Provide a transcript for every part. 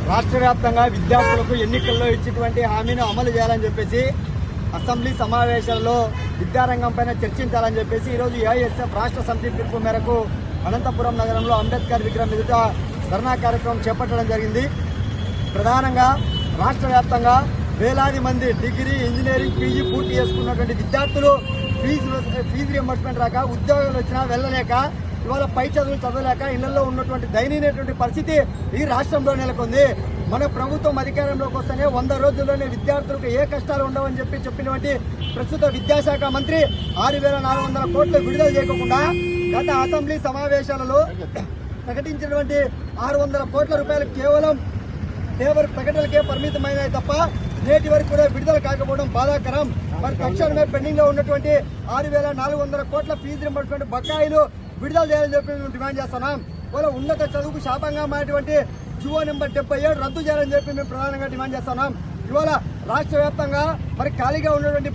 రాష్ట్ర వ్యాప్తంగా విద్యార్థులకు ఎన్నికల్లో ఇచ్చినటువంటి హామీని అమలు చేయాలని చెప్పేసి అసెంబ్లీ సమావేశాలలో విద్యారంగం పైన చర్చించాలని చెప్పేసి ఈరోజు ఏఐఎస్ఎఫ్ రాష్ట్ర సమితి పిలుపు మేరకు అనంతపురం నగరంలో అంబేద్కర్ విగ్రహం ఎదుట ధర్నా కార్యక్రమం చేపట్టడం జరిగింది. ప్రధానంగా రాష్ట్ర వ్యాప్తంగా వేలాది మంది డిగ్రీ, ఇంజనీరింగ్, పీజీ పూర్తి చేసుకున్నటువంటి విద్యార్థులు ఫీజు రియంబర్స్మెంట్ రాక, ఉద్యోగాలు వచ్చినా వెళ్ళలేక, ఇవాళ పై చదువులు చదవలేక ఇళ్లలో ఉన్నటువంటి దయనీయమైనటువంటి పరిస్థితి ఈ రాష్ట్రంలో నెలకొంది. మన ప్రభుత్వం అధికారంలోకి వస్తేనే 100 రోజుల్లోనే విద్యార్థులకు ఏ కష్టాలు ఉండవని చెప్పినటువంటి ప్రస్తుత విద్యాశాఖ మంత్రి 6,400 కోట్లు విడుదల చేయకుండా గత అసెంబ్లీ సమావేశాలలో ప్రకటించినటువంటి 600 కోట్ల రూపాయలు కేవలం ప్రకటనలకే పరిమితమైనవి తప్ప నేటి వరకు కూడా విడుదల కాకపోవడం బాధాకరం. మరి తక్షణమే పెండింగ్ లో ఉన్నటువంటి 6,400 కోట్ల ఫీజు రింబర్స్మెంట్ బకాయిలు విడుదల చేయాలని చెప్పి మేము డిమాండ్ చేస్తున్నాం. ఇవాళ ఉన్నత చదువుకు శాపంగా మారినటువంటి జీవో నెంబర్ 77 రద్దు చేయాలని చెప్పి మేము ప్రధానంగా డిమాండ్ చేస్తున్నాం. ఇవాళ రాష్ట్ర వ్యాప్తంగా మరి ఖాళీగా ఉన్నటువంటి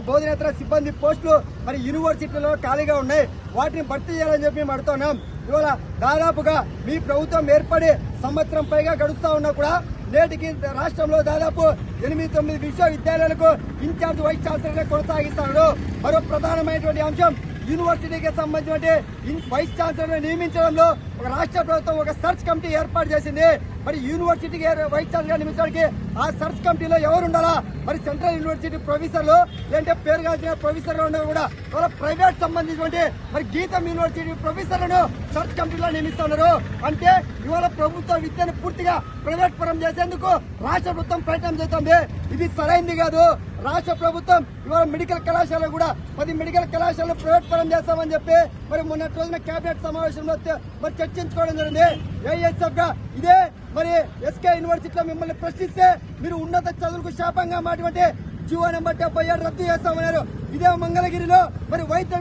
బోధనేతర సిబ్బంది పోస్టులు మరి యూనివర్సిటీలలో ఖాళీగా ఉన్నాయి. వాటిని భర్తీ చేయాలని చెప్పి మేము అడుగుతున్నాం. ఇవాళ దాదాపుగా మీ ప్రభుత్వం ఏర్పడి సంవత్సరం పైగా గడుస్తా ఉన్నా కూడా నేటికి రాష్ట్రంలో దాదాపు 8-9 విశ్వవిద్యాలయాలకు ఇన్ఛార్జ్ వైస్ ఛాన్సలర్ కొనసాగిస్తున్నారు. మరో ప్రధానమైనటువంటి అంశం యూనివర్సిటీకి సంబంధించిన వైస్ ఛాన్సలర్ నియమించడంలో ఒక రాష్ట్ర ప్రభుత్వం ఒక సర్చ్ కమిటీ ఏర్పాటు చేసింది. మరి యూనివర్సిటీకి వైస్ ఛాన్సలర్ నియమించడానికి ఆ సర్చ్ కమిటీలో ఎవరు ఉండాలా? మరి సెంట్రల్ యూనివర్సిటీ ప్రొఫెసర్లు లేదంటే పేరుగాల్సిన ప్రొఫెసర్లు ఉన్నా కూడా ఇవాళ ప్రైవేట్ సంబంధించినటువంటి మరి గీతం యూనివర్సిటీ ప్రొఫెసర్లను సర్చ్ కమిటీలో నియమిస్తున్నారు. అంటే ఇవాళ ప్రభుత్వ విద్యను పూర్తిగా ప్రైవేట్ పరం చేసేందుకు రాష్ట్ర ప్రభుత్వం ప్రయత్నం చేస్తుంది. ఇది సరైంది కాదు. రాష్ట్ర ప్రభుత్వం ఇవాళ మెడికల్ కళాశాల కూడా 10 మెడికల్ కళాశాలను ప్రైవేట్ పరం చేస్తామని చెప్పి మరి మొన్నటి రోజున కేబినెట్ సమావేశంలో మరి చర్చించుకోవడం జరిగింది. ఏఐఎస్ఎఫ్ గా ఇదే మరి ఎస్కే యూనివర్సిటీలో మిమ్మల్ని ప్రశ్నిస్తే మీరు ఉన్నత చదువులకు శాపంగా మాటువంటి జీవో నెంబర్ 77 రద్దు చేస్తామన్నారు. ఇదే మంగళగిరిలో మరి వైద్య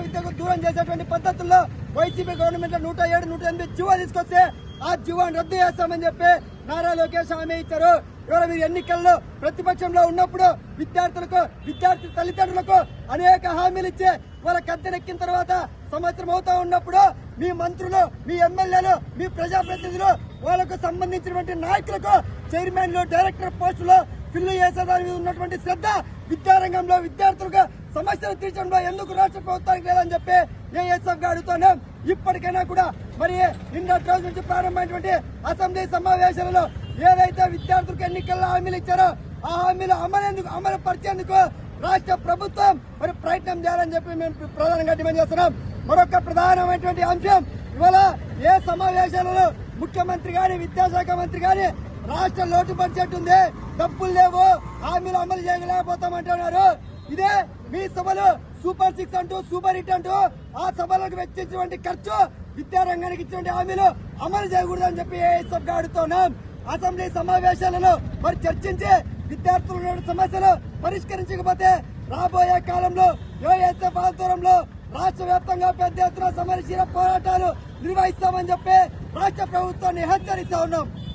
విద్యకు దూరం చేసేటువంటి పద్ధతుల్లో వైసీపీ గవర్నమెంట్ 107, 108 జీవో తీసుకొస్తే ఆ జీవోని రద్దు చేస్తామని చెప్పి నారా లోకేష్ హామీ ఇచ్చారు. ఇవాళ మీరు ఎన్నికల్లో ప్రతిపక్షంలో ఉన్నప్పుడు విద్యార్థి తల్లిదండ్రులకు అనేక హామీలు ఇచ్చి వాళ్ళ కత్తెనెక్కిన తర్వాత సంవత్సరం అవుతా ఉన్నప్పుడు మీ మంత్రులు, మీ ఎమ్మెల్యేలు, మీ ప్రజాప్రతినిధులు వాళ్ళకు సంబంధించినటువంటి నాయకులకు చైర్మన్లు, డైరెక్టర్ పోస్టులు ఫిల్ చేసేదాని మీద ఉన్నటువంటి శ్రద్ధ విద్యారంగంలో విద్యార్థులకు సమస్యలు తీర్చడంలో ఎందుకు రాష్ట్ర ప్రభుత్వానికి లేదని చెప్పి ఏఎస్ఎఫ్ గా అడుగుతున్నాం. ఇప్పటికైనా కూడా మరి నిన్నటి రోజు నుంచి ప్రారంభమైనటువంటి అసెంబ్లీ సమావేశాలలో ఏదైతే విద్యార్థులకు ఎన్నికల్లో హామీలు ఇచ్చారో ఆ హామీలు అమలు పరిచేందుకు రాష్ట్ర ప్రభుత్వం మరి ప్రయత్నం చేయాలని చెప్పి మేము ప్రధానంగా డిమాండ్ చేస్తున్నాం. మరొక ప్రధానమైనటువంటి అంశం ఇవాళ ఏ సమావేశాలలో ముఖ్యమంత్రి గాని, విద్యాశాఖ మంత్రి గాని రాష్ట్ర లోటు బడ్జెట్ ఉంది, డబ్బులు లేవు, హామీలు అమలు చేయలేకపోతామంటున్నారు. ఇదే మీ సభలు సూపర్ 6 అంటూ, సూపర్ హిట్ అంటూ ఆ సభలకు వెచ్చించినటువంటి ఖర్చు విద్యారంగానికి ఇచ్చినటువంటి హామీలు అమలు చేయకూడదని చెప్పి ఏఎస్ఎఫ్ గా అడుగుతున్నాం. అసెంబ్లీ సమావేశాలను మరి చర్చించి విద్యార్థుల సమస్యలు పరిష్కరించకపోతే రాబోయే కాలంలో ఏఎస్ఎఫ్ ఆధ్వర్యంలో రాష్ట్ర వ్యాప్తంగా పెద్ద ఎత్తున సమరశీల పోరాటాలు నిర్వహిస్తామని చెప్పి రాష్ట్ర ప్రభుత్వాన్ని హెచ్చరిస్తా ఉన్నాం.